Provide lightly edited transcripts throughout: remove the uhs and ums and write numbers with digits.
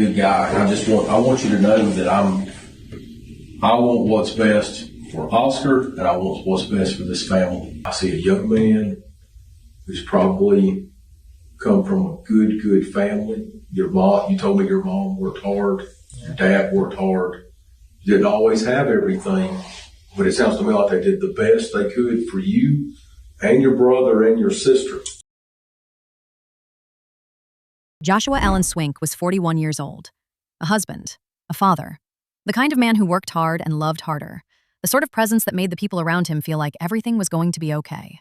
Good guy. I want you to know that I want what's best for Oscar, and I want what's best for this family. I see a young man who's probably come from a good family. Your mom, you told me your mom worked hard. Your dad worked hard. You didn't always have everything, but it sounds to me like they did the best they could for you and your brother and your sister. Joshua Alan Swink was 41 years old, a husband, a father, the kind of man who worked hard and loved harder, the sort of presence that made the people around him feel like everything was going to be okay.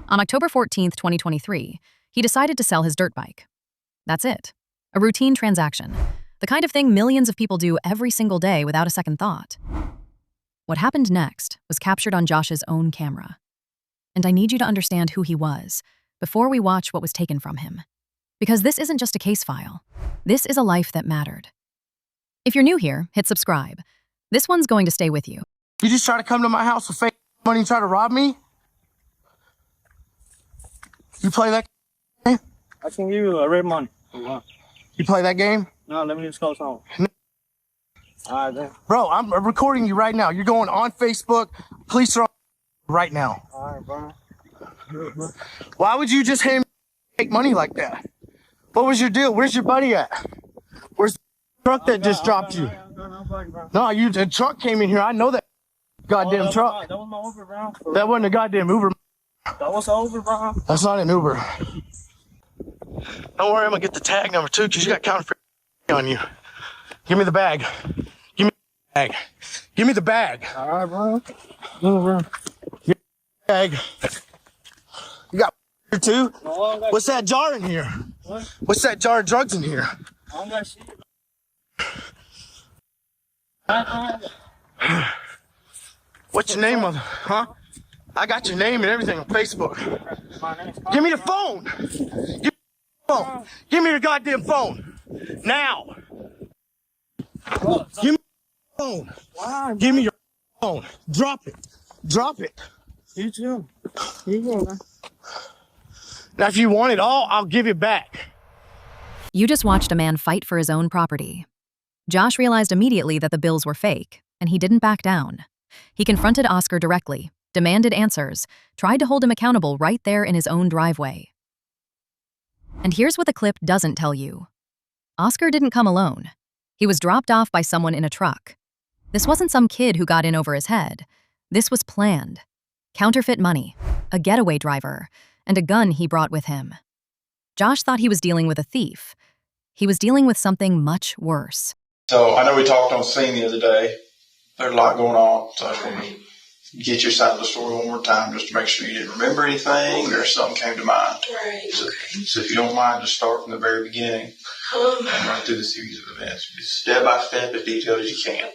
On October 14th, 2023, he decided to sell his dirt bike. That's it. A routine transaction, the kind of thing millions of people do every single day without a second thought. What happened next was captured on Josh's own camera. And I need you to understand who he was before we watch what was taken from him. Because this isn't just a case file. This is a life that mattered. If you're new here, hit subscribe. This one's going to stay with you. You just try to come to my house with fake money and try to rob me? You play that game? I can give you a red money. You play that game? No, let me just go home. All right, then. Bro, I'm recording you right now. You're going on Facebook. Police are on right now. All right, bro. Why would you just hand me fake money like that? What was your deal? Where's your buddy at? Where's the truck that just dropped you? No, the truck came in here. I know that goddamn truck. That was my Uber, bro. That wasn't a goddamn Uber. That was an Uber, bro. That's not an Uber. Don't worry, I'm gonna get the tag number too, because you got counterfeit on you. Give me the bag. Give me the bag. Give me the bag. All right, bro. Move, bro. Give me the bag. You got here too? No, what's that jar in here? What? What's that jar of drugs in here? I don't got shit. What's your name, huh? I got your name and everything on Facebook. Give me the phone. Give me the phone. Give me your goddamn phone. Now. Give me your phone. Give me your phone. Drop it. Drop it. You too. You go, man. Now, if you want it all, I'll give it back. You just watched a man fight for his own property. Josh realized immediately that the bills were fake, and he didn't back down. He confronted Oscar directly, demanded answers, tried to hold him accountable right there in his own driveway. And here's what the clip doesn't tell you. Oscar didn't come alone. He was dropped off by someone in a truck. This wasn't some kid who got in over his head. This was planned. Counterfeit money, a getaway driver, and a gun he brought with him. Josh thought he was dealing with a thief. He was dealing with something much worse. So I know we talked on scene the other day. There's a lot going on, so I just want to get your side of the story one more time just to make sure you didn't remember anything or something came to mind. Right. So if you don't mind, just start from the very beginning and run through the series of events. Just step by step, as detailed as you can.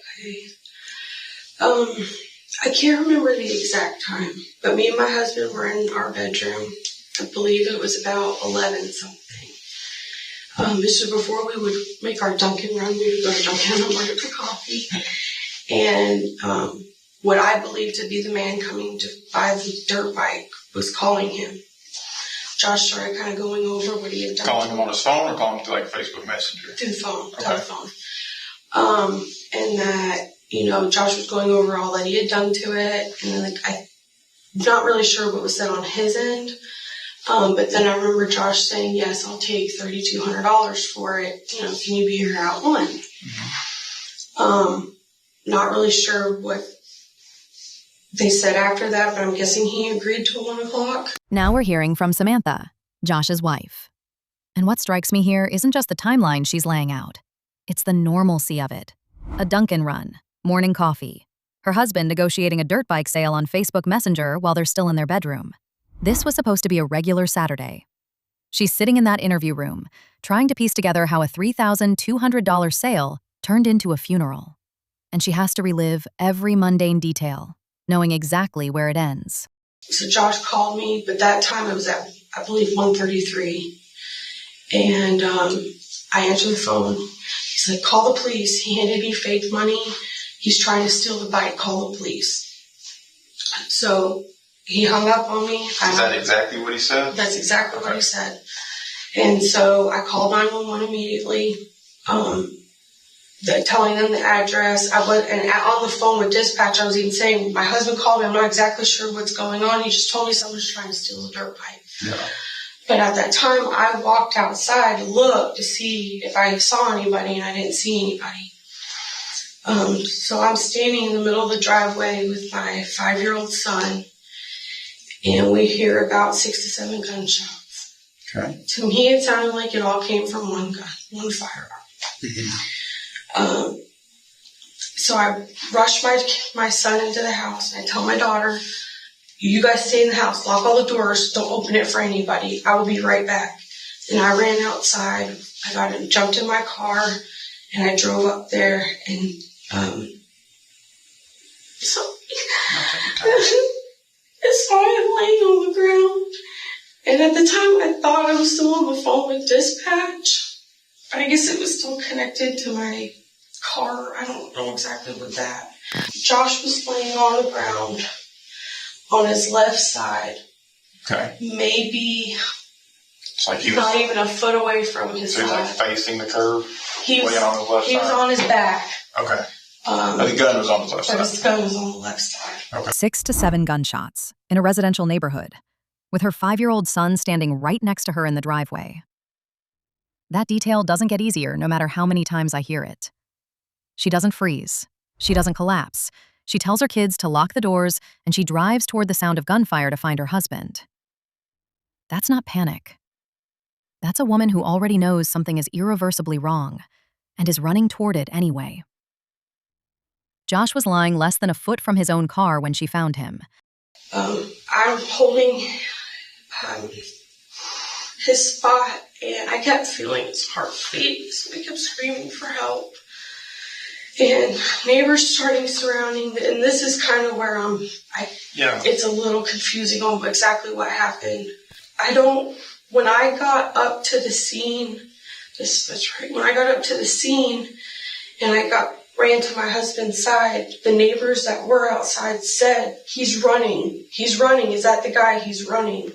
Okay. I can't remember the exact time, but me and my husband were in our bedroom. I believe it was about 11 something. This was before we would make our Dunkin' run. We would go to Dunkin' in the morning for coffee. And what I believed to be the man coming to buy the dirt bike was calling him. Josh started kind of going over what he had done. Calling him on his phone or calling him through like Facebook Messenger? Through the phone, okay. telephone. And that, Josh was going over all that he had done to it. And I'm not really sure what was said on his end. But then I remember Josh saying, yes, I'll take $3,200 for it. Can you be here at 1? Mm-hmm. Not really sure what they said after that, but I'm guessing he agreed to 1 o'clock. Now we're hearing from Samantha, Josh's wife. And what strikes me here isn't just the timeline she's laying out. It's the normalcy of it. A Dunkin' run, morning coffee, her husband negotiating a dirt bike sale on Facebook Messenger while they're still in their bedroom. This was supposed to be a regular Saturday. She's sitting in that interview room, trying to piece together how a $3,200 sale turned into a funeral. And she has to relive every mundane detail, knowing exactly where it ends. So Josh called me, but that time it was at, I believe, 1:33. And I answered the phone. He's like, call the police. He handed me fake money. He's trying to steal the bike. Call the police. So he hung up on me. Is that exactly what he said? That's exactly what he said. And so I called 911 immediately. telling them the address. And on the phone with dispatch, I was even saying, my husband called me. I'm not exactly sure what's going on. He just told me someone's trying to steal a dirt bike. Yeah. But at that time, I walked outside to look to see if I saw anybody, and I didn't see anybody. So I'm standing in the middle of the driveway with my 5-year-old son, and we hear about 6 to 7 gunshots. Okay. To me, it sounded like it all came from one gun, one firearm. Mm-hmm. So I rush my son into the house, and I tell my daughter, you guys stay in the house, lock all the doors, don't open it for anybody. I will be right back. And I ran outside. I jumped in my car, and I drove up there, and so I saw him laying on the ground. And at the time, I thought I was still on the phone with dispatch. I guess it was still connected to my car. I don't know exactly what that. Josh was laying on the ground on his left side. Okay. Maybe It's like he was not even a foot away from his so he was like side. facing the curb. He was laying on his left he was side? on his back. Okay. The gun was on his left But side. his gun was on the left side. 6 to 7 gunshots in a residential neighborhood, with her 5-year-old son standing right next to her in the driveway. That detail doesn't get easier no matter how many times I hear it. She doesn't freeze. She doesn't collapse. She tells her kids to lock the doors, and she drives toward the sound of gunfire to find her husband. That's not panic. That's a woman who already knows something is irreversibly wrong and is running toward it anyway. Josh was lying less than a foot from his own car when she found him. I'm holding his spot, and I kept feeling his heart beating, so I kept screaming for help. And neighbors starting surrounding, and this is kind of where it's a little confusing on exactly what happened. When I got up to the scene, when I got up to the scene and ran to my husband's side, the neighbors that were outside said, he's running, is that the guy? He's running.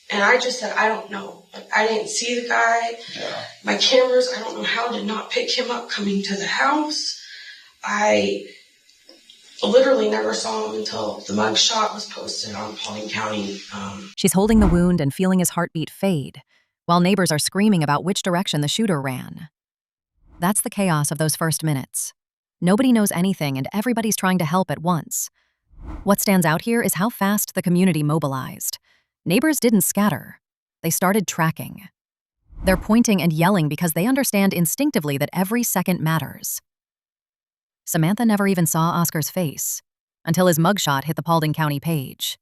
And I just said, I don't know. I didn't see the guy. Yeah. My cameras, I don't know how, did not pick him up coming to the house. I literally never saw him until the mug shot was posted on Paulding County. She's holding the wound and feeling his heartbeat fade, while neighbors are screaming about which direction the shooter ran. That's the chaos of those first minutes. Nobody knows anything, and everybody's trying to help at once. What stands out here is how fast the community mobilized. Neighbors didn't scatter. They started tracking. They're pointing and yelling because they understand instinctively that every second matters. Samantha never even saw Oscar's face until his mugshot hit the Paulding County page.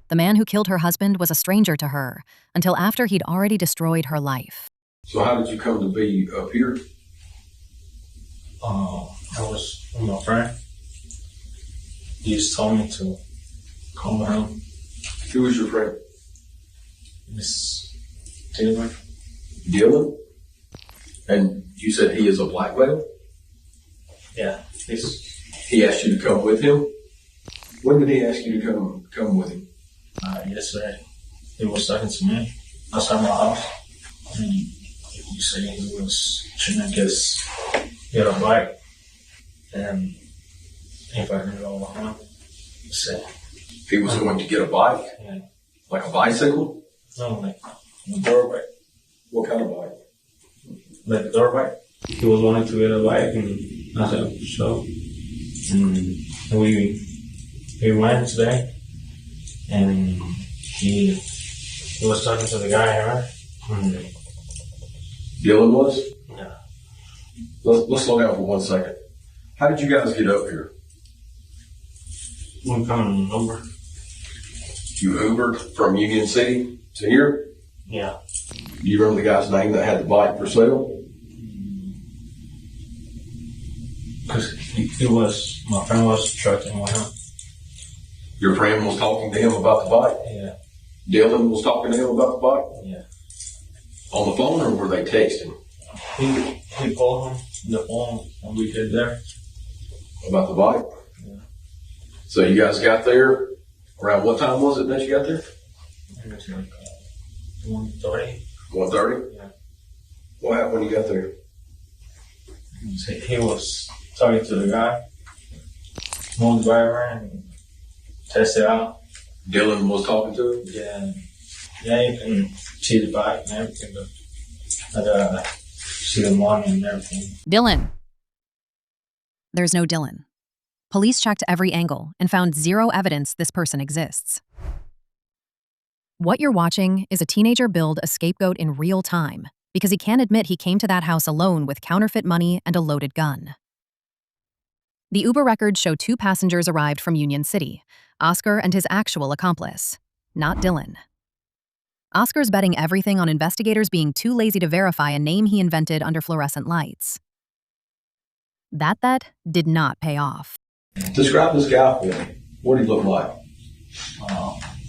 The man who killed her husband was a stranger to her until after he'd already destroyed her life. So how did you come to be up here? I was with my friend. He just told me to come around. Who was your friend? Miss Taylor. Dylan? And you said he is a black male? Yeah. He asked you to come with him? When did he ask you to come with him? Yesterday. He was talking to me outside my house. And he said he was trying to get a bike. And if I can go with him, he said. He was going to get a bike? Yeah. Like a bicycle? No, like a dirt bike. What kind of bike? Like a dirt bike. He was wanting to get a bike, and I said, so. And we went today, and he was talking to the guy, right? Dylan was? Yeah. Let's slow down for 1 second. How did you guys get up here? We come in Uber. You Ubered from Union City to here? Yeah. Do you remember the guy's name that had the bike for sale? Because my friend was trucking with him. Your friend was talking to him about the bike? Yeah. Dylan was talking to him about the bike? Yeah. On the phone, or were they texting? He called him on the phone when we get there. About the bike? Yeah. So you guys got there, around what time was it that you got there? It was like 1:30. 1:30? Yeah. What happened when you got there? he was talking to the guy, moved driver, and tested out. Dylan was talking to him? Yeah, you can see the bike and everything, but see the money and everything. Dylan. There's no Dylan. Police checked every angle and found zero evidence this person exists. What you're watching is a teenager build a scapegoat in real time because he can't admit he came to that house alone with counterfeit money and a loaded gun. The Uber records show 2 passengers arrived from Union City, Oscar and his actual accomplice, not Dylan. Oscar's betting everything on investigators being too lazy to verify a name he invented under fluorescent lights. That bet did not pay off. Describe this guy for me. What did he look like?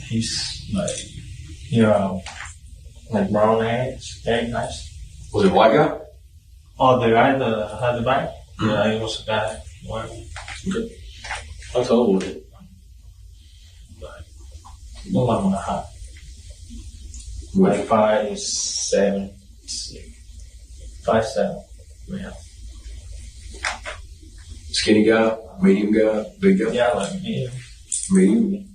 He's like brown hair, very nice. Was it a white guy? Oh, the guy that had the bike? Yeah, he was a guy. White. Okay. How tall was he? Look like my height. Like 5'7", 5'7". Yeah. Skinny guy, medium guy, big guy? Yeah, like medium. Medium?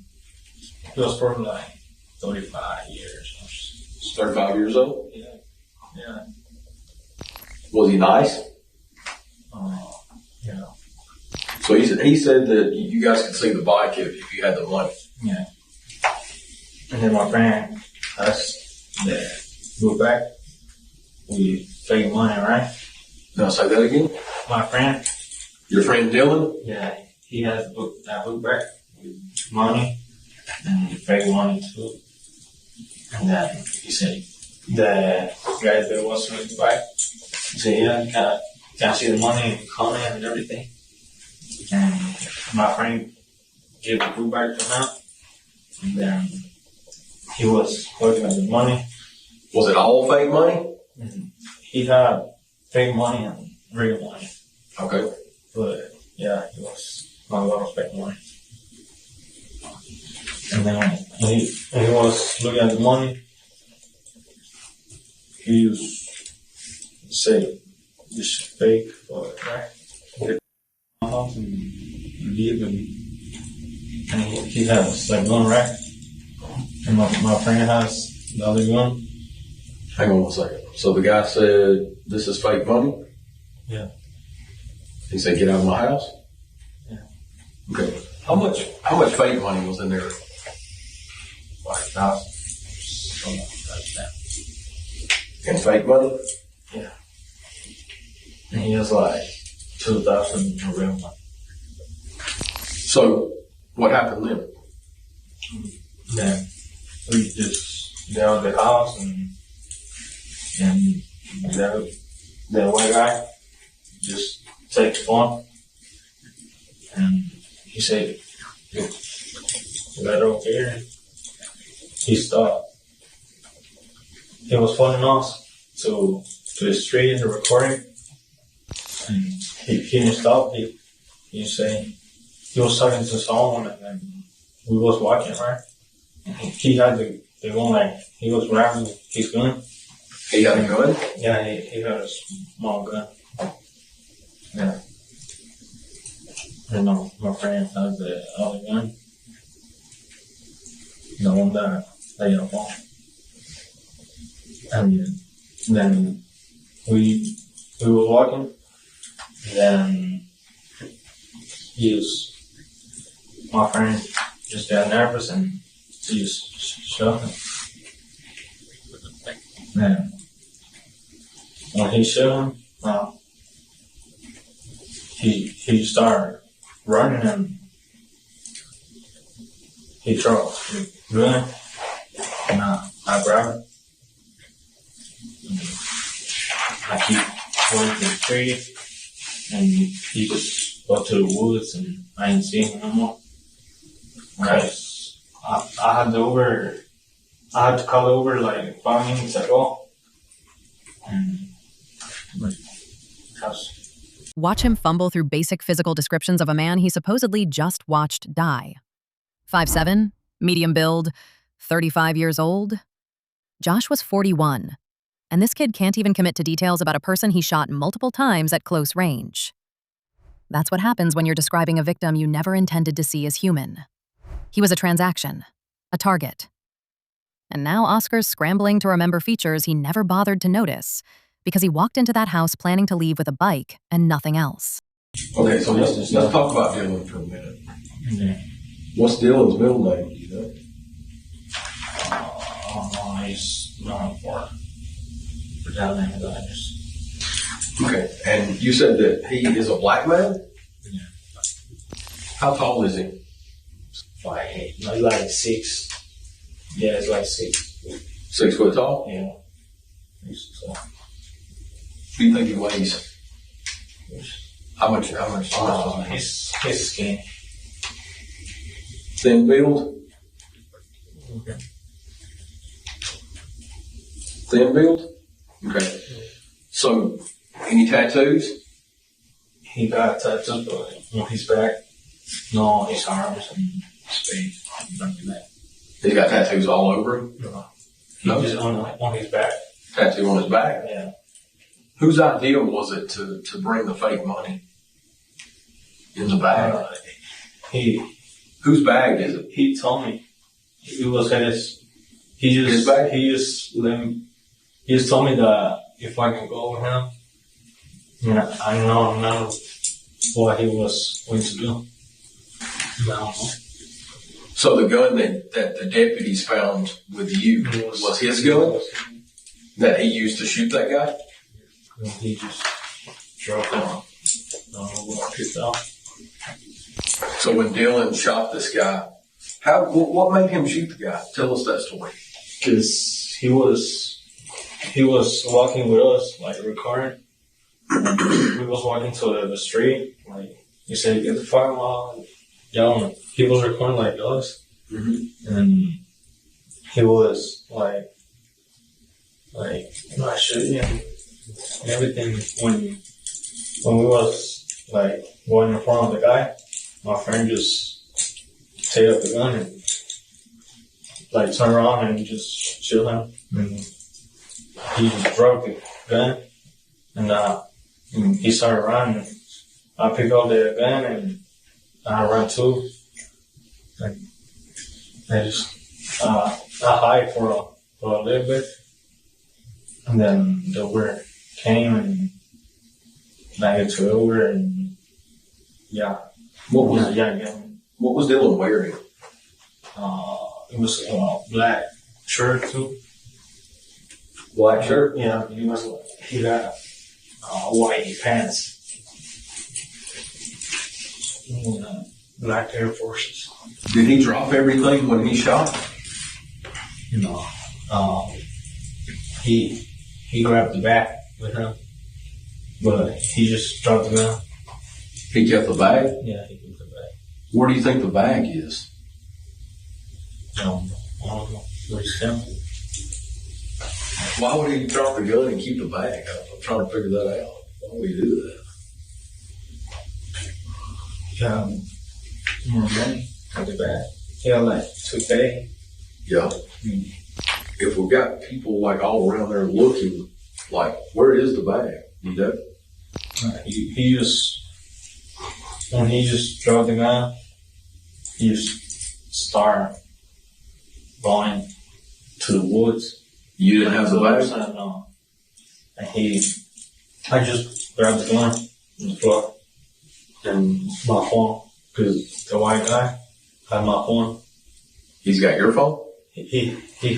He was probably like 35 years. 35 years old? Yeah. Was he nice? Yeah. So he said that you guys could see the bike if you had the money. Yeah. And then my friend has the book back. We take money, right? Now say that again? My friend. Your friend Dylan? Yeah, he has that book back with money and fake money too. And then he said the guy that was with the bike, he said, yeah, can I see the money coming and everything? And my friend gave the book back to him. And then he was looking at the money. Was it all fake money? Mm-hmm. He had fake money and real money. Okay. But yeah, it was not a lot of fake money. And then when he was looking at the money, he used to say, this is fake, but right? And leave and he has that gun, right? And my friend has the other gun. Hang on one second. So the guy said, this is fake money? Yeah. He said, get out of my house? Yeah. Okay. How much fake money was in there? 5,000. Something like that. And fake money? Yeah. And he has like 2,000 in real money. So what happened then? Then we just got out of the house and the white guy just take the phone and he said, you got it over here. He stopped. He was phoning us to the street in the recording. And he didn't stop. He saying he was talking to someone and we was watching, right? And he had the gun, like he was grabbing his gun. He had a gun? Yeah, he had a small gun. Yeah. And my friend has the other gun. The one that they have on. And then we were walking. Then my friend just got nervous and he just shot him. Then when he shot him, he started running and he dropped the gun and I grabbed it. I keep going to the tree and he just go to the woods and I ain't seen him no more. Because I had to call over like 5 minutes ago. And Watch him fumble through basic physical descriptions of a man he supposedly just watched die. 5'7", medium build, 35 years old. Josh was 41. and this kid can't even commit to details about a person he shot multiple times at close range. That's what happens when you're describing a victim you never intended to see as human. He was a transaction, a target. And now Oscar's scrambling to remember features he never bothered to notice because he walked into that house planning to leave with a bike and nothing else. Okay, so let's talk about Dylan for a minute. Yeah. What's Dylan's middle name, do you know? I don't know. He's known for that name of that. Okay, and you said that he is a black man? Yeah. How tall is he? Like 6. Yeah, it's like 6. 6 foot tall? Yeah. He's tall. What do you think he weighs? How much? He's skinny. Thin build? Okay. Thin build? Okay. So, any tattoos? He got tattoos on his back, no, on his arms and his face. Nothing like that. He's got tattoos all over him? No. Just on his back. Tattoo on his back? Yeah. Whose idea was it to bring the fake money in the bag? Whose bag is it? He told me it was his. His bag? He just told me that if I can go with him, you know, I know what he was going to do. No. So the gun that the deputies found with you was his gun that he used to shoot that guy? He just dropped it. What picked up. So when Dylan shot this guy, what made him shoot the guy? Tell us that story. Because he was walking with us, like recording. We was walking to the street, like he said, "Get the fuck out!" Yelling. He was recording like us, and he was like not shooting and everything. When we was like going in front of the guy, my friend just take up the gun and like turn around and just shoot him, and he just dropped the gun, and he started running. I picked up the gun and I ran too. Like I just I hide for a little bit, and then the Uber came and I get to Uber and yeah. What was Dylan wearing? It was a black shirt too. Black shirt? Yeah, he got white pants. Black Air Forces. Did he drop everything when he shot? No. He grabbed the bag with him, but he just dropped the gun. He kept the bag? Yeah, he kept the bag. Where do you think the bag is? I don't know. It's simple. Why would he drop the gun and keep the bag? I'm trying to figure that out. Why would he do that? More money at the bag. Yeah, like 2K. Yeah. If we've got people like all around there looking, like, where is the bag? You know? He just, when he just dropped the gun, he just started going to the woods. You didn't have the bag? No. And I just grabbed the gun on the floor and my phone, because the white guy had my phone. He's got your phone? He Did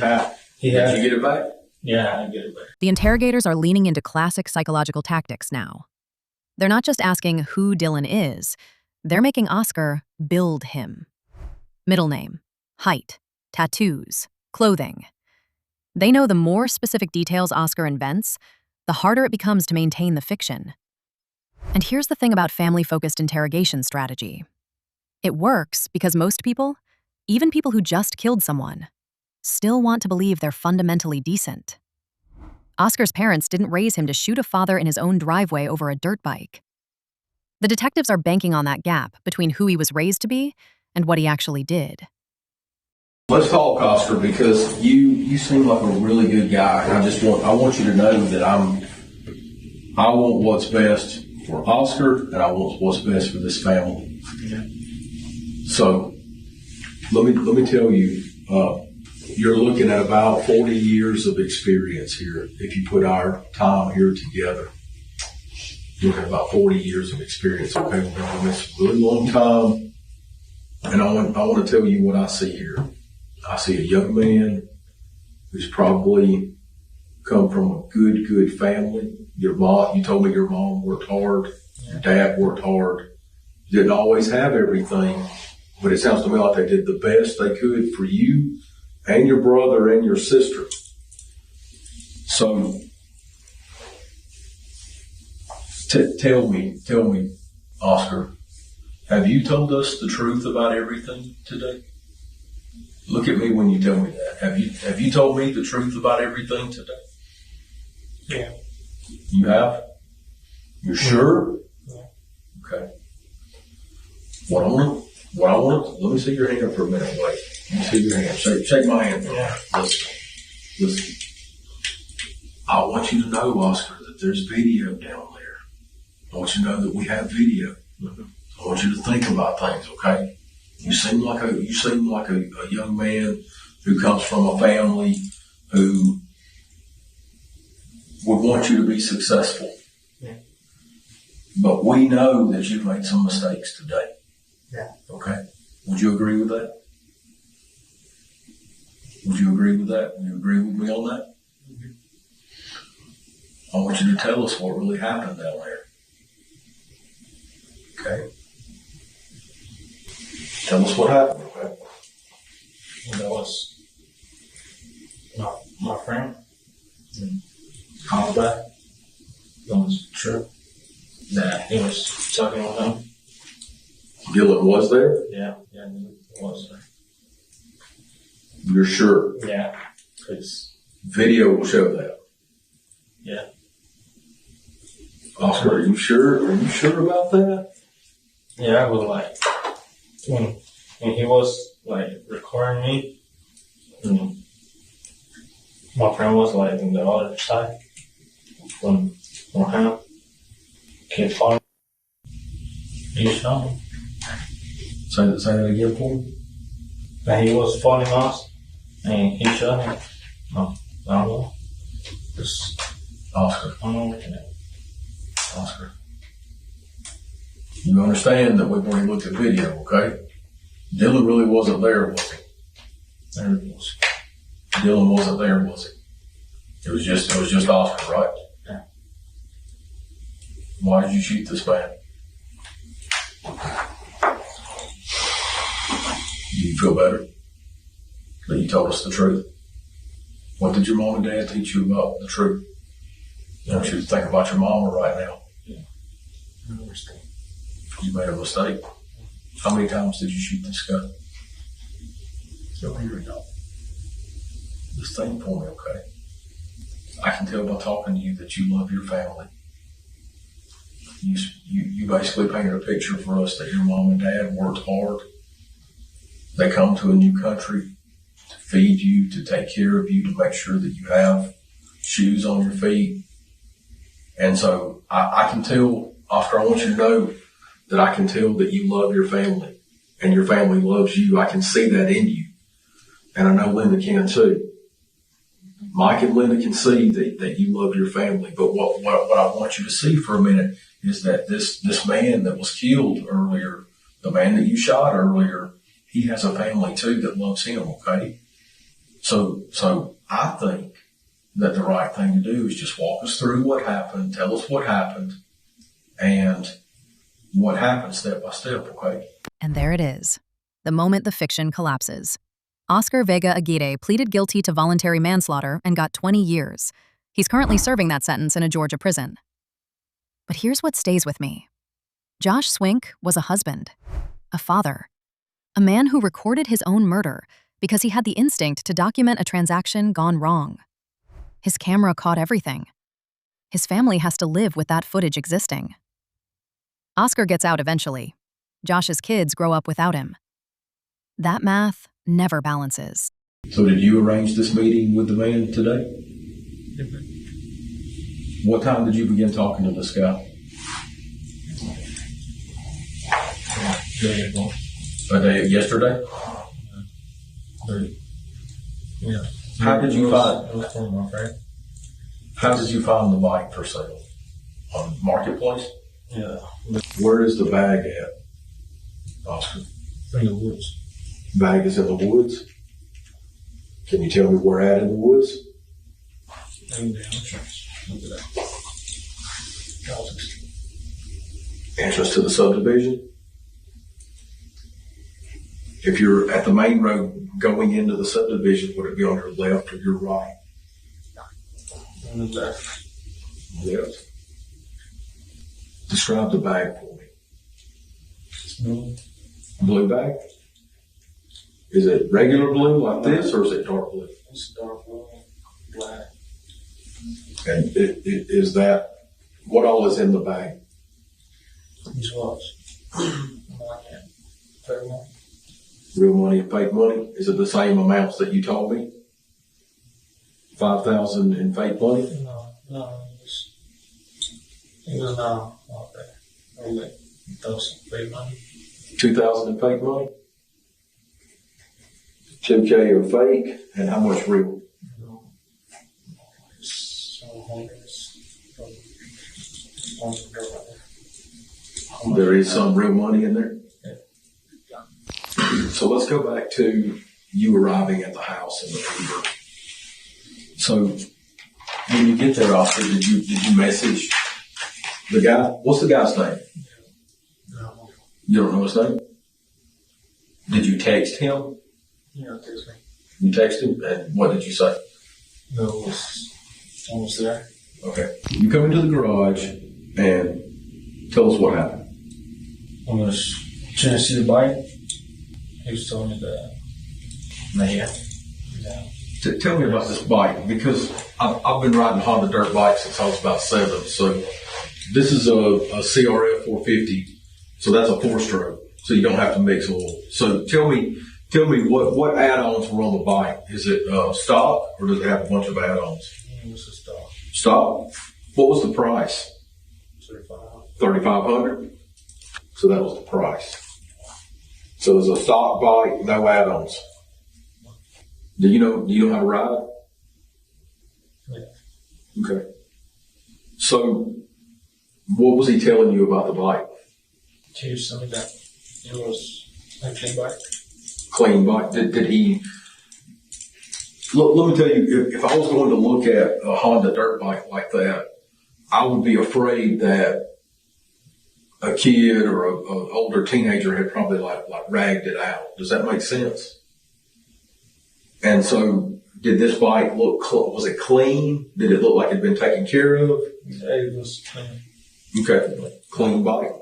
you get it back? Yeah, I get it back. The interrogators are leaning into classic psychological tactics now. They're not just asking who Dylan is, they're making Oscar build him. Middle name, height, tattoos, clothing. They know the more specific details Oscar invents, the harder it becomes to maintain the fiction. And here's the thing about family-focused interrogation strategy. It works because most people, even people who just killed someone, still want to believe they're fundamentally decent. Oscar's parents didn't raise him to shoot a father in his own driveway over a dirt bike. The detectives are banking on that gap between who he was raised to be and what he actually did. Let's talk, Oscar, because you seem like a really good guy, and I want you to know that I want what's best for Oscar, and I want what's best for this family. Yeah. So let me tell you, you're looking at about 40 years of experience here. If you put our time here together, you're looking at about 40 years of experience. Okay, we've been doing this a really long time, and I want to tell you what I see here. I see a young man who's probably come from a good family. Your mom, you told me your mom worked hard. Your dad worked hard. Didn't always have everything, but it sounds to me like they did the best they could for you and your brother and your sister. So tell me, Oscar, have you told us the truth about everything today? Look at me when you tell me that. Have you told me the truth about everything today? Yeah. You have? You're sure? Yeah. Okay. What I want, let me see your hand for a minute. Wait. Let me see your hand. Shake my hand. Yeah. Listen. I want you to know, Oscar, that there's video down there. I want you to know that we have video. Mm-hmm. I want you to think about things, okay? You seem like a young man who comes from a family who would want you to be successful. Yeah. But we know that you've made some mistakes today. Yeah. Okay? Would you agree with that? Would you agree with that? Would you agree with me on that? Mm-hmm. I want you to tell us what really happened down there. Okay? Tell us what happened, okay? That was my friend. Call back. That was true. That he was talking with him. Dylan was there? Yeah, he was there. You're sure? Yeah, because Video will show that. yeah. Oscar, are you sure? Are you sure about that? Yeah, I was like, when he was like recording me, my friend was like on the other side from him. Kept following. He shot me. Say that again for me. That he was following us, and he shot him. No, I don't know. Just, Oscar, I don't know. Oscar. You understand that we've already looked at video, okay? Dylan really wasn't there, was he? There it was. Dylan wasn't there, was he? It was just Oscar, right? Yeah. Why did you shoot this man? Do you feel better that you told us the truth? What did your mom and dad teach you about the truth? I want you to think about your mama right now. Yeah. I understand. You made a mistake. How many times did you shoot this guy? So here we go. Just think for me, okay? I can tell by talking to you that you love your family. You basically painted a picture for us that your mom and dad worked hard. They come to a new country to feed you, to take care of you, to make sure that you have shoes on your feet. And so I can tell, Oscar, I want you to know that I can tell that you love your family and your family loves you. I can see that in you. And I know Linda can too. Mike and Linda can see that you love your family. But what I want you to see for a minute is that this man that was killed earlier, the man that you shot earlier, he has a family too that loves him, okay? So I think that the right thing to do is just walk us through what happened, tell us what happened, and what happened step by step, okay? And there it is, the moment the fiction collapses. Oscar Vega-Aguirre pleaded guilty to voluntary manslaughter and got 20 years. He's currently serving that sentence in a Georgia prison. But here's what stays with me. Josh Swink was a husband, a father, a man who recorded his own murder because he had the instinct to document a transaction gone wrong. His camera caught everything. His family has to live with that footage existing. Oscar gets out eventually. Josh's kids grow up without him. That math never balances. So did you arrange this meeting with the man today? What time did you begin talking to this guy? Yesterday? Yeah. How did you find? It was from my friend. How did you find the bike for sale? On Marketplace? Yeah. Where is the bag at, Oscar? In the woods. Bag is in the woods. Can you tell me where at in the woods? In the entrance. Look at that. Entrance to the subdivision. If you're at the main road going into the subdivision, would it be on your left or your right? On the left. Left. Describe the bag for me. It's blue. Blue bag? Is it regular blue like this, or is it dark blue? It's dark blue. Black. And is that, what all is in the bag? These watch. Very much. Real money and fake money? Is it the same amounts that you told me? 5,000 in fake money? No. It was now. Okay. Only 1,000 fake money. 2,000 in fake money? 2K are fake, and how much real? No. Some hundreds. There is some real money in there? Yeah. So let's go back to you arriving at the house in the Uber. So when you get there, Oscar, did you message the guy? What's the guy's name? No. You don't know his name? Did you text him? Yeah, text me. You texted him, and what did you say? No, it was almost there. Okay. You come into the garage and tell us what happened. I was trying to see the bike. He was telling me that. Yeah. Tell me about this bike, because I've been riding Honda dirt bikes since I was about 7. So this is a CRF 450. So that's a 4-stroke. So you don't have to mix oil. So tell me what add-ons were on the bike. Is it stock, or does it have a bunch of add-ons? It was a stock. Stock? What was the price? $3,500. So that was the price. So it was a stock bike, no add-ons. Do you know how to ride? Yeah. Okay. So what was he telling you about the bike? He was telling me that it was a clean bike. Clean bike. Did he? Let me tell you, if I was going to look at a Honda dirt bike like that, I would be afraid that a kid or an older teenager had probably like ragged it out. Does that make sense? And so, did this bike was it clean? Did it look like it had been taken care of? Yeah, it was clean. Okay, clean bike.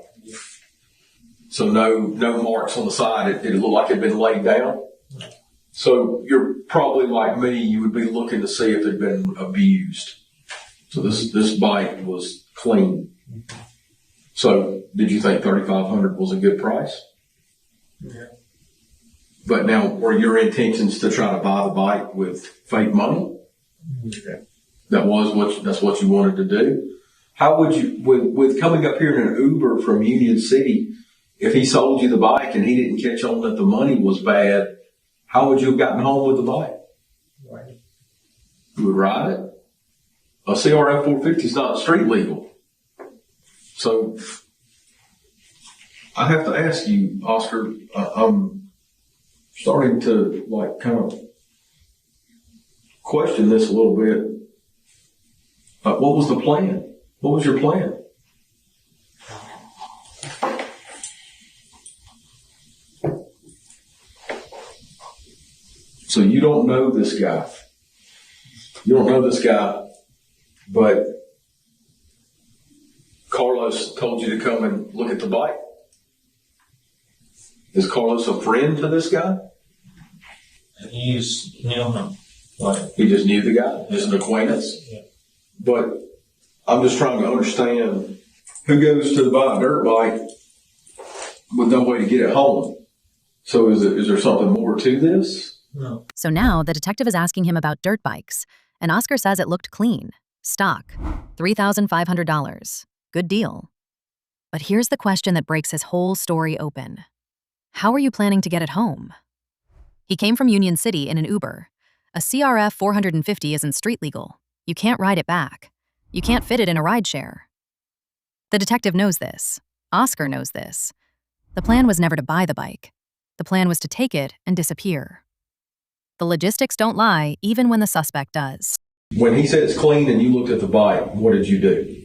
So no marks on the side. Did it look like it had been laid down? No. So you're probably like me. You would be looking to see if it had been abused. So this bike was clean. So did you think $3,500 was a good price? Yeah. But now, were your intentions to try to buy the bike with fake money? Okay. That's what you wanted to do? How would you, with coming up here in an Uber from Union City, if he sold you the bike and he didn't catch on that the money was bad, how would you have gotten home with the bike? Right. You would ride it? A CRF 450 is not street legal. So I have to ask you, Oscar, I'm starting to kind of question this a little bit. What was the plan? What was your plan? So you don't know this guy. You don't know this guy, but Carlos told you to come and look at the bike. Is Carlos a friend to this guy? He's knew him. Like, He just knew the guy, just an acquaintance. yeah. But I'm just trying to understand who goes to buy a dirt bike with no way to get it home. So is there something more to this? No. So now the detective is asking him about dirt bikes, and Oscar says it looked clean. Stock, $3,500. Good deal. But here's the question that breaks his whole story open. How are you planning to get it home? He came from Union City in an Uber. A CRF 450 isn't street legal. You can't ride it back. You can't fit it in a rideshare. The detective knows this. Oscar knows this. The plan was never to buy the bike. The plan was to take it and disappear. The logistics don't lie, even when the suspect does. When he said it's clean and you looked at the bike, what did you do?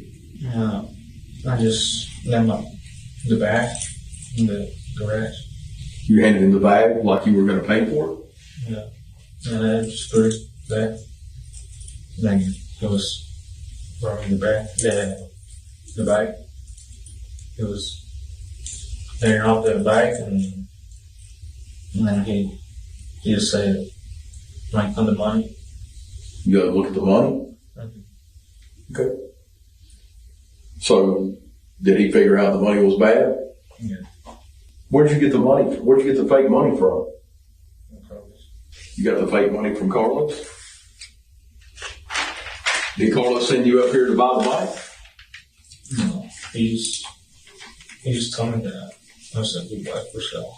I just left the bag in the garage. You handed him the bag like you were going to pay for it? Yeah. And I just put it back. Like it was from the bag. The bike. It was tearing off the bike, and then he just said, like, on the money. You got to look at the money? Mm-hmm. Okay. So, did he figure out the money was bad? Yeah. Where'd you get the money? Where'd you get the fake money from? You got the fake money from Carlos? Did Carlos send you up here to buy the bike? No. He just told me that I was a good bike for sale.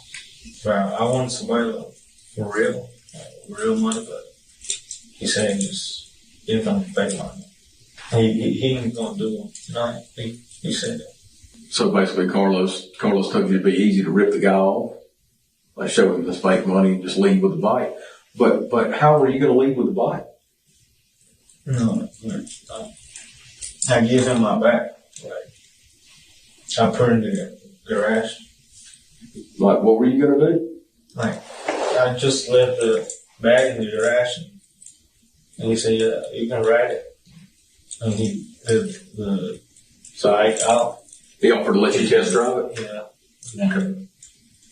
But I wanted somebody for real, real money, but he said he's gonna fake money. He ain't gonna do nothing. He said that. So basically, Carlos told you it'd be easy to rip the guy off, like show him this fake money and just leave with the bike. But how are you going to leave with the bike? No, I gave him my bag. Like, I put it in the garage. Like, what were you going to do? Like, I just left the bag in the garage, and he said, "Yeah, you can ride it." And he did the side out. He offered to let you test drive it? Yeah. And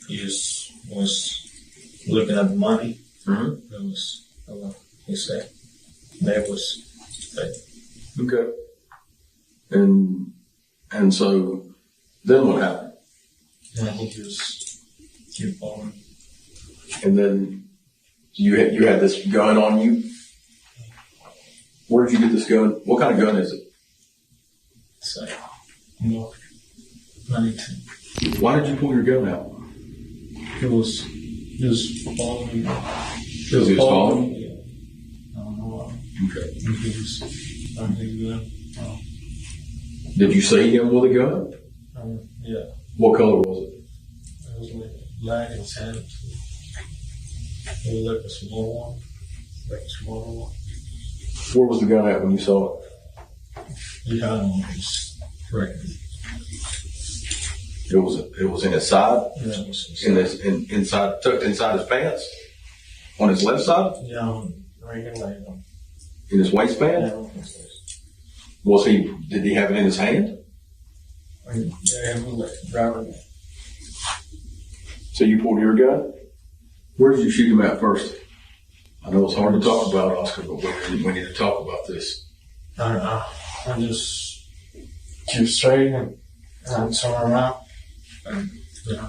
he just was looking at the money. Mm-hmm. It was, he said, that was fake. Okay. And so, then what happened? And he just kept on. And then you had this gun on you? Where did you get this gun? What kind of gun is it? It's like, 92. Why did you pull your gun out? He was following me. He was following? Yeah. I don't know why. Okay. And he was good. Did you see him with a gun? Yeah. What color was it? It was like black and tan. It was like a small one. Like a smaller one. Where was the gun at when you saw it? He had it on his record. It was in his side? Yeah, it was inside, tucked inside his pants? On his left side? Yeah, right here, like, In his waistband? yeah, on his waist. Did he have it in his hand? Yeah, it was like grabbing it. So you pulled your gun? Where did you shoot him at first? I know it's hard to talk about, Oscar, but we need to talk about this. I just keep straight and turn around. And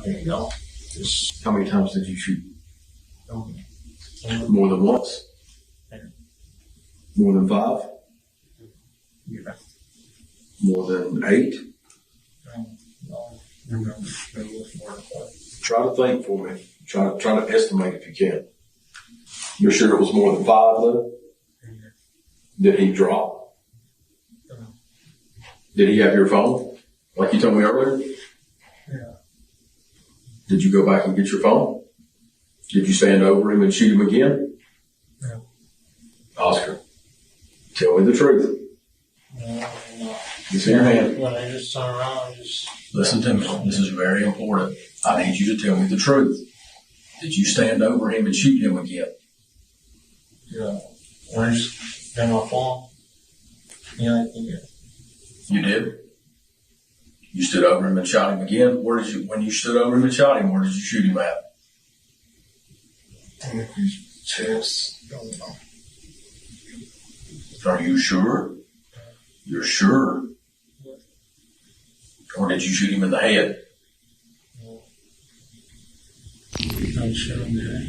there you go. Just, How many times did you shoot? yeah. More than once? More than 5? Yeah. More than 8? No, remember, it was more than 5. Try to think for me. Try to estimate if you can. You're sure it was more than 5, though? Yeah. Did he drop? Did he have your phone? Like you told me earlier? Yeah. Did you go back and get your phone? Did you stand over him and shoot him again? Yeah. Oscar, tell me the truth. No. It's in your hand. When I just turn around, I just... Listen to me. This is very important. I need you to tell me the truth. Did you stand over him and shoot him again? Yeah. When I just got my phone, yeah, I think it. You did? You stood over him and shot him again? When you stood over him and shot him, where did you shoot him at? I think his chest. I don't know. Are you sure? You're sure? Or did you shoot him in the head? No. Like shot him there.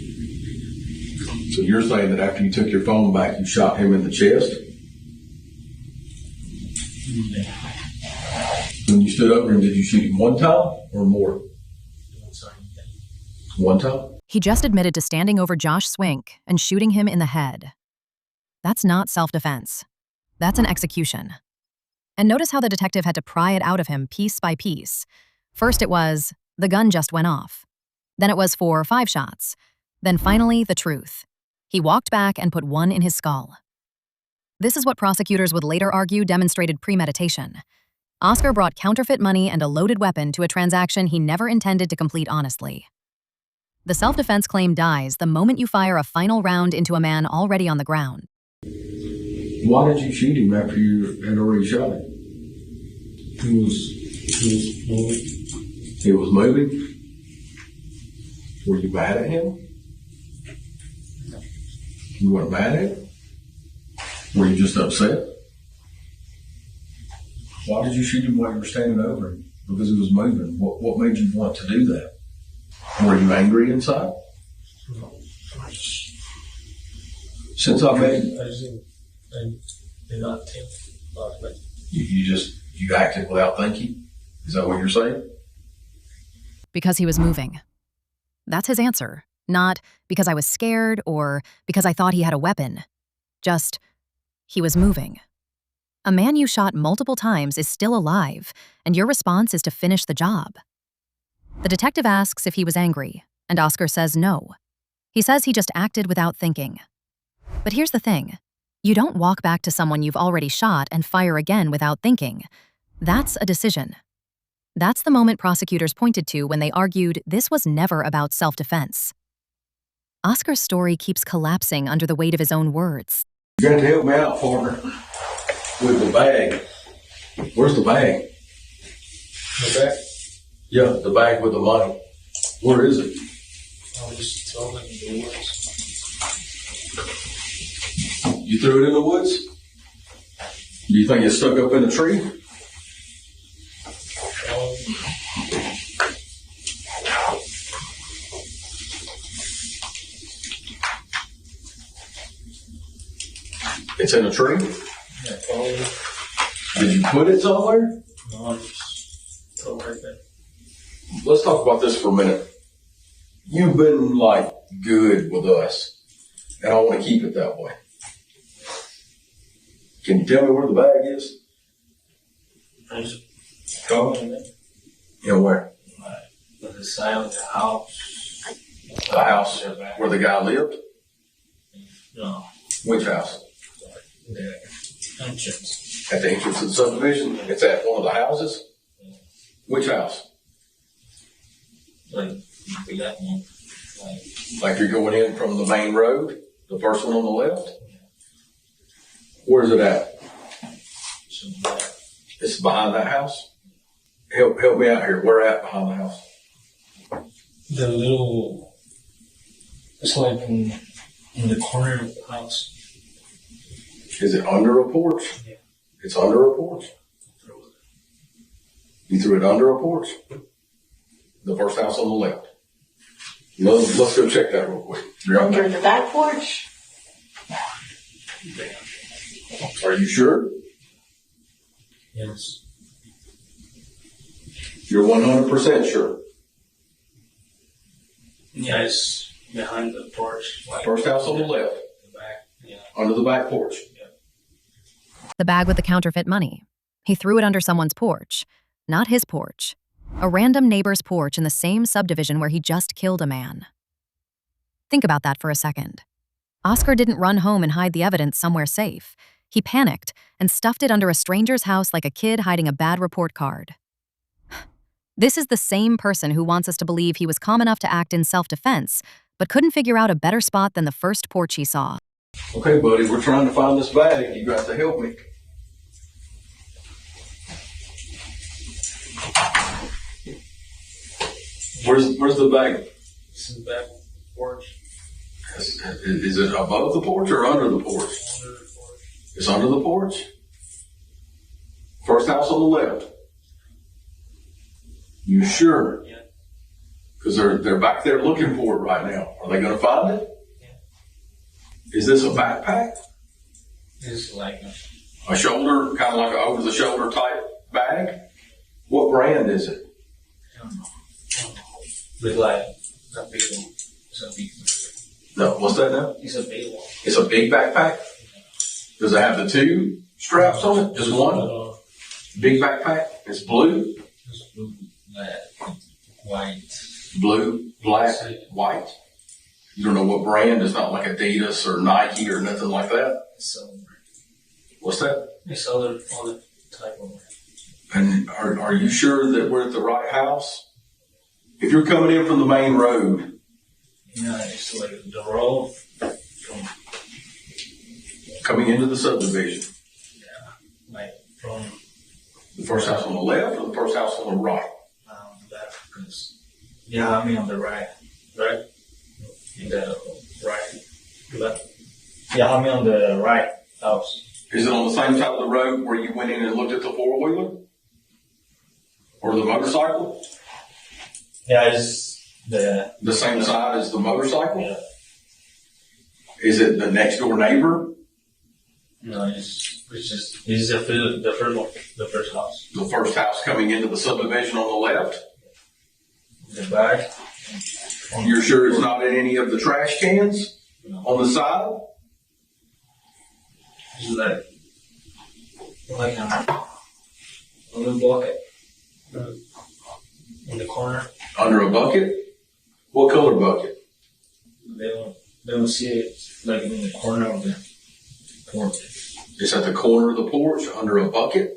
So you're saying that after you took your phone back, you shot him in the chest? Yeah. When you stood over him, did you shoot him one time or more? One time? He just admitted to standing over Josh Swink and shooting him in the head. That's not self-defense. That's an execution. And notice how the detective had to pry it out of him piece by piece. First it was, the gun just went off. Then it was 4 or 5 shots. Then finally, the truth. He walked back and put one in his skull. This is what prosecutors would later argue demonstrated premeditation. Oscar brought counterfeit money and a loaded weapon to a transaction he never intended to complete honestly. The self-defense claim dies the moment you fire a final round into a man already on the ground. Why did you shoot him after you had already shot him? He was moving. He was moving? Were you mad at him? You weren't mad at him? Were you just upset? Why did you shoot him while you were standing over him? Because he was moving. What made you want to do that? Were you angry inside? No. Since I met you, I did not think about it. you acted without thinking? Is that what you're saying? Because he was moving. That's his answer. Not because I was scared or because I thought he had a weapon. Just, he was moving. A man you shot multiple times is still alive, and your response is to finish the job. The detective asks if he was angry, and Oscar says no. He says he just acted without thinking. But here's the thing. You don't walk back to someone you've already shot and fire again without thinking. That's a decision. That's the moment prosecutors pointed to when they argued this was never about self-defense. Oscar's story keeps collapsing under the weight of his own words. You got to help me out, partner, with the bag. Where's the bag? The bag? Yeah, the bag with the money. Where is it? I was thrown in the woods. You threw it in the woods? Do you think it's stuck up in a tree? It's in a tree? Yeah, probably. Did you put it somewhere? No, I just throw it right there. Let's talk about this for a minute. You've been, good with us, and I want to keep it that way. Can you tell me where the bag is? I just throw it in there. You know where? Like, the side of the house. The house where the guy lived? No. Which house? The entrance. At the entrance of the subdivision? It's at one of the houses? Which house? Like, that one. Like you're going in from the main road? The first one on the left? Where's it at? It's behind that house? Help me out here. Where at behind the house? The little, it's like in the corner of the house. Is it under a porch? Yeah. It's under a porch? You threw it under a porch? The first house on the left. Let's go check that real quick. Under the back porch? Are you sure? Yes. You're 100% sure? Yeah, it's behind the porch. First house on the left. The back, yeah. Under the back porch. Yeah. The bag with the counterfeit money. He threw it under someone's porch. Not his porch. A random neighbor's porch in the same subdivision where he just killed a man. Think about that for a second. Oscar didn't run home and hide the evidence somewhere safe. He panicked and stuffed it under a stranger's house like a kid hiding a bad report card. This is the same person who wants us to believe he was calm enough to act in self-defense, but couldn't figure out a better spot than the first porch he saw. Okay, buddy, we're trying to find this bag. You got to help me. Where's the bag? It's in the back porch. Is it above the porch or under the porch? Under the porch. It's under the porch? First house on the left. You sure? Yeah. Because they're back there looking for it right now. Are they going to find it? Yeah. Is this a backpack? It's like a shoulder, kind of like an over-the-shoulder type bag? What brand is it? I don't know. But like, it's a big one. It's a big one. No, what's that now? It's a big one. It's a big backpack? Does it have the two straps on it? Just one? Big backpack? It's blue? It's blue, black, white. Blue, black, white? You don't know what brand? It's not like Adidas or Nike or nothing like that? It's other. What's that? It's other type of. And are you sure that we're at the right house? If you're coming in from the main road. Yeah, it's like the road from. Coming into the subdivision. Yeah, like from. The first house on the left or the first house on the right? Left, because. Yeah, I mean on the right. Right? In the right. Left. Yeah, I mean on the right house. Is it on the same side of the road where you went in and looked at the four-wheeler? Or the motorcycle? Yeah, it's the same side as the motorcycle? Yeah. Is it the next door neighbor? No, it's the first one, the first house. The first house coming into the subdivision on the left? The back. You're sure it's not in any of the trash cans on the side? It's like a little bucket in the corner. Under a bucket? What color bucket? They don't see it like in the corner of the porch. It's at the corner of the porch under a bucket?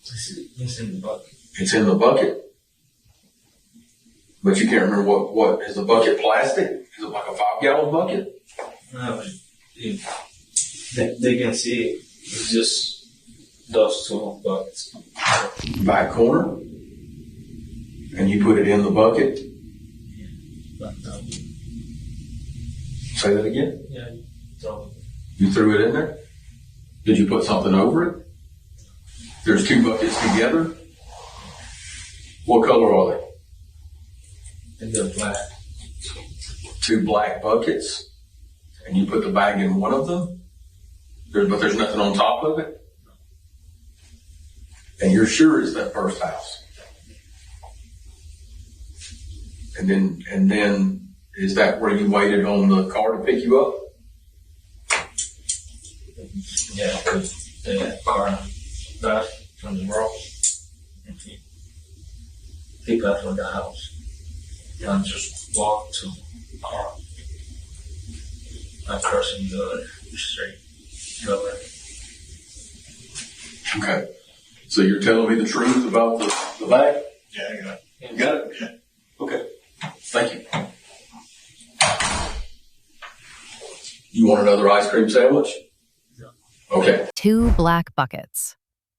It's in the bucket. It's in the bucket? But you can't remember what is the bucket plastic? Is it like a 5-gallon bucket? No, they can see it. It's just those two buckets. Back corner? And you put it in the bucket? Yeah. Say that again? Yeah, You threw it in there? Did you put something over it? There's two buckets together? What color are they? They're black. Two black buckets? And you put the bag in one of them? But there's nothing on top of it? And you're sure it's that first house? And then is that where you waited on the car to pick you up? Yeah, because the car left from the road and he picked up from the house. And just walked to the car. I'm crossing the other street. Okay. So you're telling me the truth about the bag? Yeah, I got it. You got it? Yeah. Okay. Thank you. You want another ice cream sandwich? Yeah. Okay. 2 black buckets.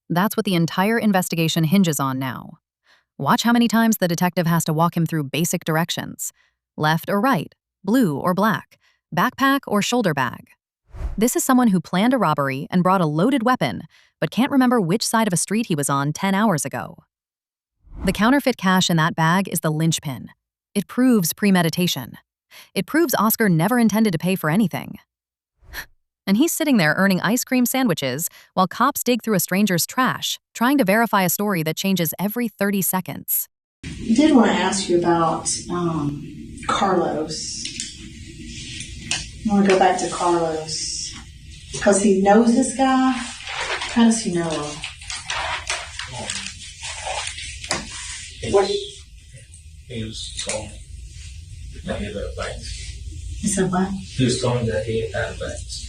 That's what the entire investigation hinges on now. Watch how many times the detective has to walk him through basic directions. Left or right, blue or black, backpack or shoulder bag. This is someone who planned a robbery and brought a loaded weapon, but can't remember which side of a street he was on 10 hours ago. The counterfeit cash in that bag is the linchpin. It proves premeditation. It proves Oscar never intended to pay for anything. And he's sitting there earning ice cream sandwiches while cops dig through a stranger's trash, trying to verify a story that changes every 30 seconds. I did want to ask you about Carlos. I want to go back to Carlos. Because he knows this guy. How does he know him? He was told me that he had bikes. He said what? He was told me that he had bikes.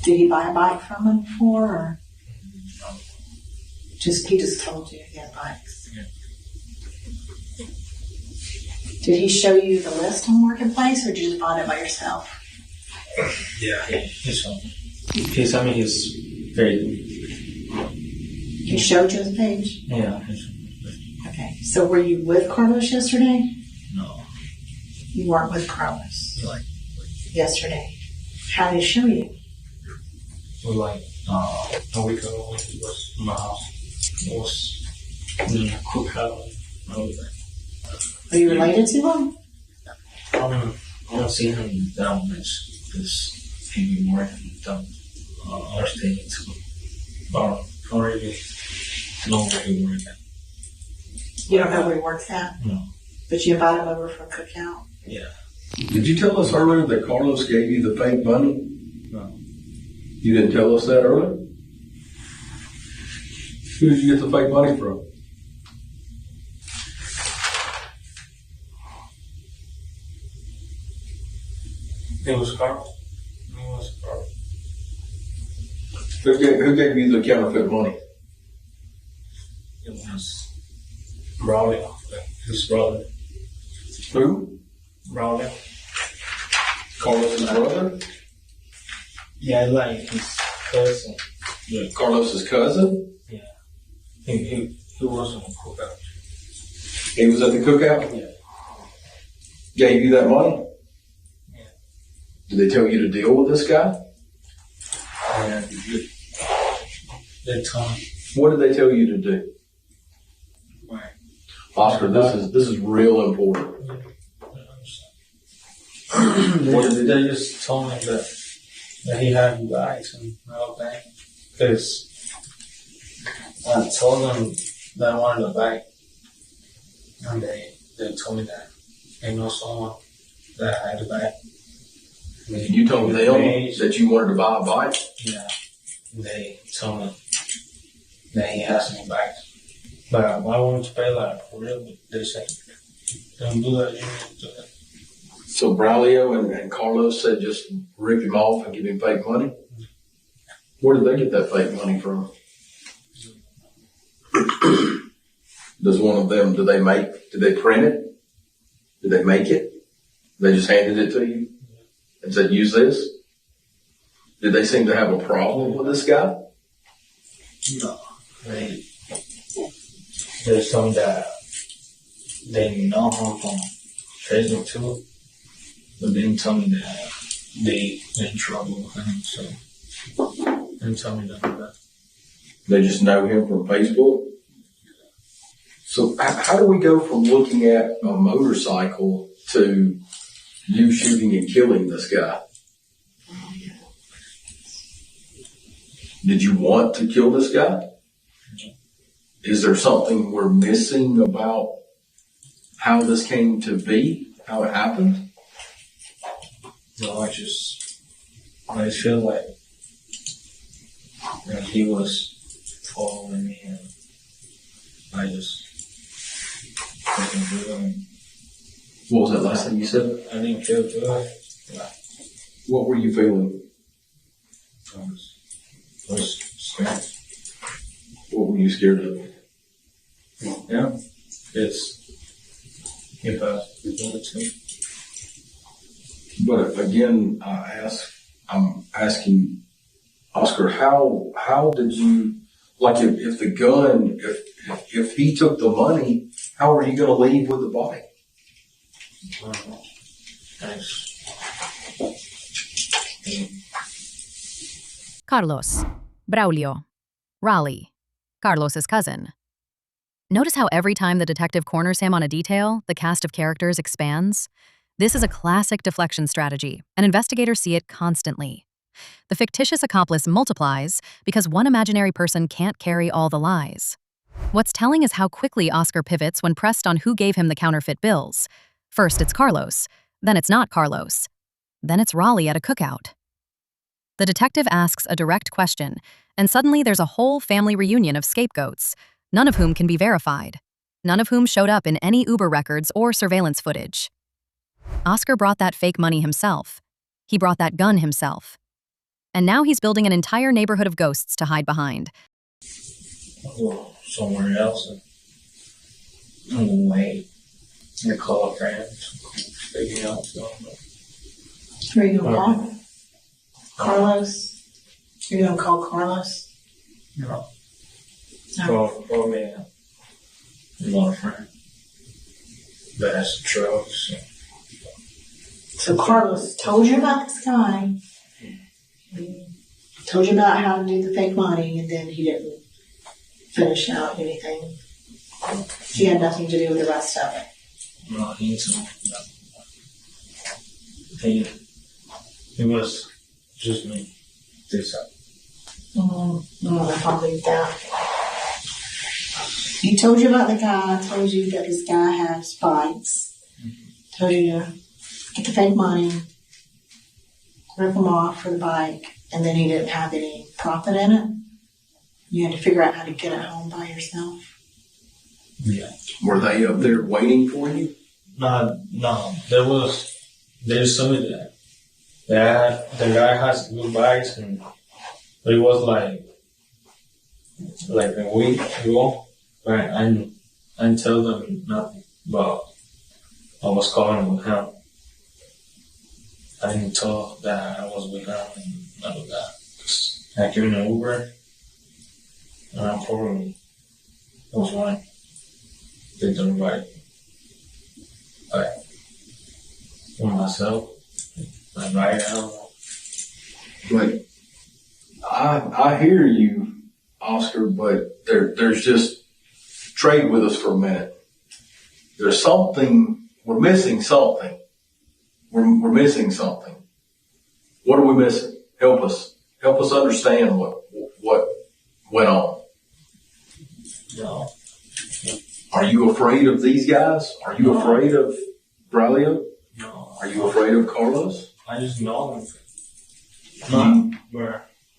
Did he buy a bike from him before, or he just told you he had bikes? Yeah. Did he show you the list on Marketplace, or did you find it by yourself? Yeah, he showed me. He told me he's very good. He showed you his page? Yeah, he showed me. Okay. So were you with Carlos yesterday? No. You weren't with Carlos Like yesterday. How did he show you? like a week ago when he was in my house. He was doing a cookout Are you related to him? I don't see him that much because he be working with other states. But I don't really know where he works at. You don't know where he works at? No. But you invite him over for a cookout? Yeah. Did you tell us earlier that Carlos gave you the fake money? No. You didn't tell us that earlier? Who did you get the fake money from? It was Carl. Who gave you the counterfeit money? It was Raleigh, his brother. Who? Raleigh. Carlos's brother? Yeah, like his cousin. Yeah. Carlos's cousin? Yeah. He was on the cookout. He was at the cookout? Yeah. Gave you that money? Yeah. Did they tell you to deal with this guy? And they told me. What did they tell you to do? Right. Oscar, this is real important. They just told me that he had you guys and all that. Because I told them that I wanted a bag. And they told me that they know someone that had a bag. You told them that you wanted to buy a bike? Yeah. They told me that he has me back. But I wanted to pay like for real, but they said, don't do that, you need to do that. So Braulio and Carlos said just rip him off and give him fake money? Where did they get that fake money from? Does one of them, did they print it? Did they make it? They just handed it to you and said, use this? Did they seem to have a problem with this guy? No. There's some that they know him from Facebook too, but they didn't tell me that they in trouble with him, so they didn't tell me that. They just know him from Facebook? So how do we go from looking at a motorcycle to you shooting and killing this guy? Did you want to kill this guy? Is there something we're missing about how this came to be, how it happened? No, I feel like he was following me and I just didn't do it. What was that last thing you said? I didn't feel good. What were you feeling? I was scared. What were you scared of? Yeah, it's if I do it too. But again, I'm asking Oscar, how did you, like if the gun, if he took the money, how are you going to leave with the bike? Carlos, Braulio, Raleigh, Carlos's cousin. Notice how every time the detective corners him on a detail, the cast of characters expands? This is a classic deflection strategy, and investigators see it constantly. The fictitious accomplice multiplies because one imaginary person can't carry all the lies. What's telling is how quickly Oscar pivots when pressed on who gave him the counterfeit bills. First it's Carlos, then it's not Carlos, then it's Raleigh at a cookout. The detective asks a direct question, and suddenly there's a whole family reunion of scapegoats, none of whom can be verified, none of whom showed up in any Uber records or surveillance footage. Oscar brought that fake money himself. He brought that gun himself. And now he's building an entire neighborhood of ghosts to hide behind. I'll go somewhere else and wait and call a friend. Figure out something. Who are you going to call? Carlos? You're going to call Carlos? No. Call me another friend that has drugs. So Carlos told you about this guy, told you about how to do the fake money, and then he didn't finish out anything. She had nothing to do with the rest of it. No, he too. It was just me. This up. No, I can't believe that. He told you about the guy, told you that this guy had spikes, told you to get the fake money, rip them off for the bike, and then he didn't have any profit in it. You had to figure out how to get it home by yourself. Yeah. Were they up there waiting for you? No. There's some of that. The guy has good bikes, but it was like a week ago. Right, I didn't tell them nothing, but I was calling with him. I didn't tell that I was with him and none of that. Just I came in an Uber, and I probably was one. They didn't invite for myself. I ride out. But I hear you, Oscar, but there's just trade with us for a minute. There's something, we're missing something. We're missing something. What are we missing? Help us understand what went on. No. Are you afraid of these guys? Are you afraid of Braulio? No. Are you afraid of Carlos? I just know Hmm. them.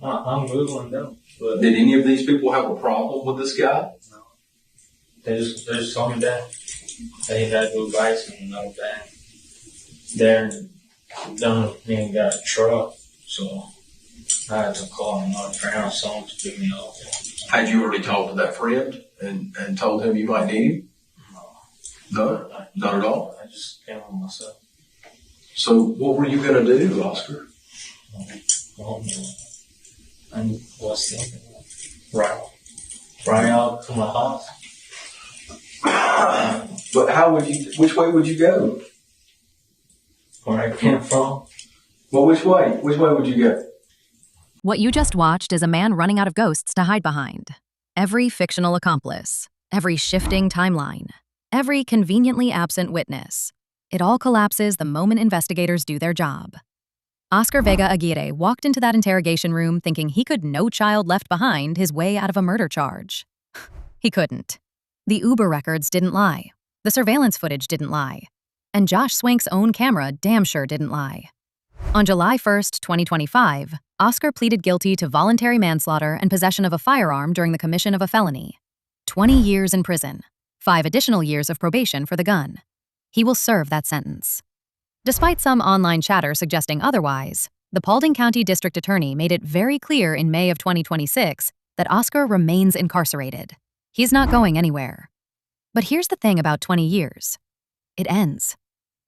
I'm good on them. But Did any of these people have a problem with this guy? no. They just told me that they had good bikes and all that. Then he got a truck, so I had to call another friend or someone to pick me up. Had you already talked to that friend and told him you might need him? No, not at all. I just came on myself. So what were you going to do, Oscar? Well, I was thinking, right out to my house. But which way would you go? Where I came from. Well, which way? Which way would you go? What you just watched is a man running out of ghosts to hide behind. Every fictional accomplice, every shifting timeline, every conveniently absent witness. It all collapses the moment investigators do their job. Oscar Vega-Aguirre walked into that interrogation room thinking he could no child left behind his way out of a murder charge. He couldn't. The Uber records didn't lie. The surveillance footage didn't lie. And Josh Swink's own camera damn sure didn't lie. On July 1st, 2025, Oscar pleaded guilty to voluntary manslaughter and possession of a firearm during the commission of a felony. 20 years in prison, 5 additional years of probation for the gun. He will serve that sentence. Despite some online chatter suggesting otherwise, the Paulding County District Attorney made it very clear in May of 2026 that Oscar remains incarcerated. He's not going anywhere. But here's the thing about 20 years. It ends.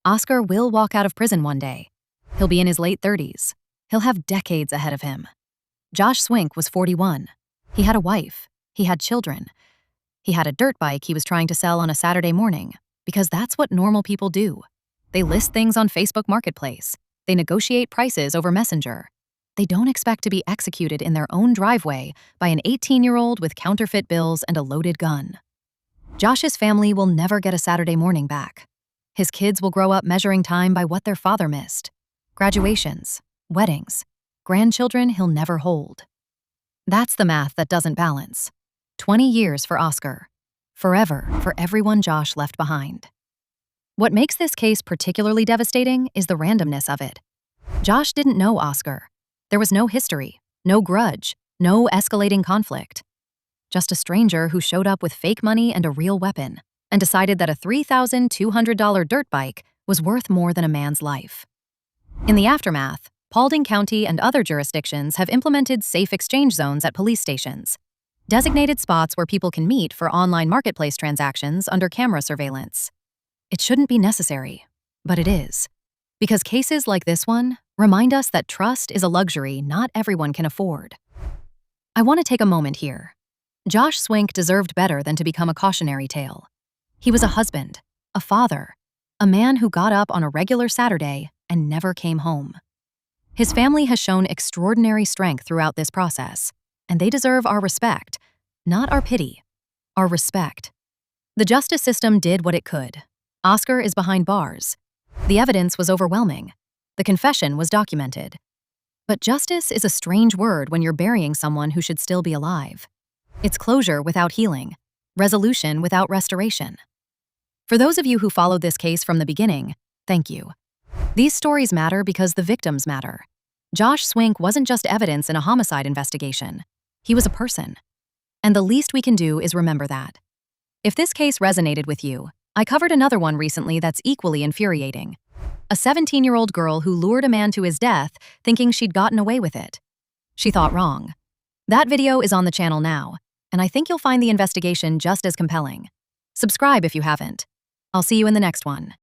Oscar will walk out of prison one day. He'll be in his late 30s. He'll have decades ahead of him. Josh Swink was 41. He had a wife. He had children. He had a dirt bike he was trying to sell on a Saturday morning, because that's what normal people do. They list things on Facebook Marketplace. They negotiate prices over Messenger. They don't expect to be executed in their own driveway by an 18-year-old with counterfeit bills and a loaded gun. Josh's family will never get a Saturday morning back. His kids will grow up measuring time by what their father missed. Graduations, weddings, grandchildren he'll never hold. That's the math that doesn't balance. 20 years for Oscar. Forever for everyone Josh left behind. What makes this case particularly devastating is the randomness of it. Josh didn't know Oscar. There was no history, no grudge, no escalating conflict. Just a stranger who showed up with fake money and a real weapon and decided that a $3,200 dirt bike was worth more than a man's life. In the aftermath, Paulding County and other jurisdictions have implemented safe exchange zones at police stations, designated spots where people can meet for online marketplace transactions under camera surveillance. It shouldn't be necessary, but it is. Because cases like this one remind us that trust is a luxury not everyone can afford. I want to take a moment here. Josh Swink deserved better than to become a cautionary tale. He was a husband, a father, a man who got up on a regular Saturday and never came home. His family has shown extraordinary strength throughout this process, and they deserve our respect, not our pity, our respect. The justice system did what it could. Oscar is behind bars. The evidence was overwhelming. The confession was documented. But justice is a strange word when you're burying someone who should still be alive. It's closure without healing, resolution without restoration. For those of you who followed this case from the beginning, thank you. These stories matter because the victims matter. Josh Swink wasn't just evidence in a homicide investigation. He was a person. And the least we can do is remember that. If this case resonated with you, I covered another one recently that's equally infuriating. A 17-year-old girl who lured a man to his death thinking she'd gotten away with it. She thought wrong. That video is on the channel now, and I think you'll find the investigation just as compelling. Subscribe if you haven't. I'll see you in the next one.